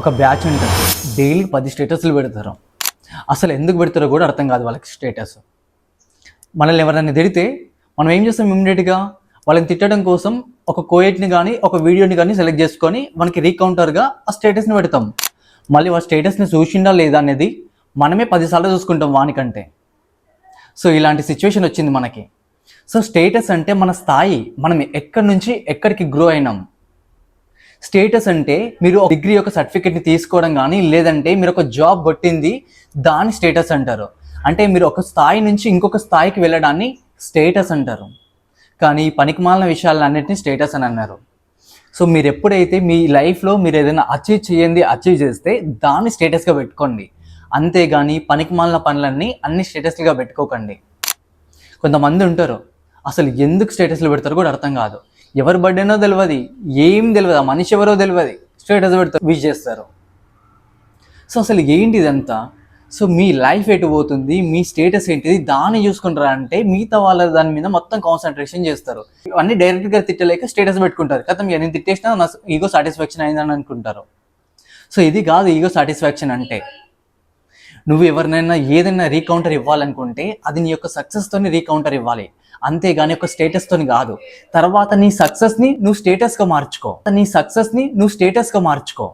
ఒక బ్యాచ్ ఉంటుంది, డైలీ 10 స్టేటస్లు పెడతారు. అసలు ఎందుకు పెడతారో కూడా అర్థం కాదు వాళ్ళకి స్టేటస్. మనల్ని ఎవరైనా తిడితే మనం ఏం చేస్తాం, ఇమ్మీడియట్గా వాళ్ళని తిట్టడం కోసం ఒక కోయట్ని కానీ ఒక వీడియోని కానీ సెలెక్ట్ చేసుకొని మనకి రీకౌంటర్గా ఆ స్టేటస్ని పెడతాం. మళ్ళీ ఆ స్టేటస్ని చూసిండా లేదా అనేది మనమే 10 సార్లు చూసుకుంటాం వానికంటే. సో ఇలాంటి సిచ్యువేషన్ వచ్చింది మనకి. సో స్టేటస్ అంటే మన స్థాయి, మనం ఎక్కడి నుంచి ఎక్కడికి గ్రో అయినాం. స్టేటస్ అంటే మీరు డిగ్రీ యొక్క సర్టిఫికేట్ని తీసుకోవడం కానీ, లేదంటే మీరు ఒక జాబ్ కొట్టింది దాని స్టేటస్ అంటారు. అంటే మీరు ఒక స్థాయి నుంచి ఇంకొక స్థాయికి వెళ్ళడాన్ని స్టేటస్ అంటారు. కానీ ఈ పనికిమాలిన విషయాలన్నింటినీ స్టేటస్ అని అన్నారు. సో మీరు ఎప్పుడైతే మీ లైఫ్లో మీరు ఏదైనా అచీవ్ చేస్తే దాన్ని స్టేటస్గా పెట్టుకోండి. అంతేగాని పనికిమాలిన పనులన్నీ అన్ని స్టేటస్లుగా పెట్టుకోకండి. కొంతమంది ఉంటారు, అసలు ఎందుకు స్టేటస్లు పెడతారో కూడా అర్థం కాదు. ఎవరి బర్త్డేనో తెలియదు, ఏం తెలియదు, ఆ మనిషి ఎవరో తెలియదు, స్టేటస్ పెడతారు, విష్ చేస్తారు. సో అసలు ఏంటి ఇదంతా? సో మీ లైఫ్ ఎటు పోతుంది, మీ స్టేటస్ ఏంటిది, దాన్ని చూసుకుంటారా అంటే మిగతా వాళ్ళ దాని మీద మొత్తం కాన్సన్ట్రేషన్ చేస్తారు. అన్నీ డైరెక్ట్గా తిట్టలేక స్టేటస్ పెట్టుకుంటారు. కదా నేను తిట్టేసినా నా ఈగో సాటిస్ఫాక్షన్ అయిందని అనుకుంటారు. సో ఇది కాదు ఈగో సాటిస్ఫాక్షన్ అంటే. నువ్వు ఎవరినైనా ఏదైనా రీకౌంటర్ ఇవ్వాలనుకుంటే అది నీ యొక్క సక్సెస్తోని రీకౌంటర్ ఇవ్వాలి, అంతేగాని ఒక స్టేటస్తోని కాదు. తర్వాత నీ సక్సెస్ని నువ్వు స్టేటస్గా మార్చుకో.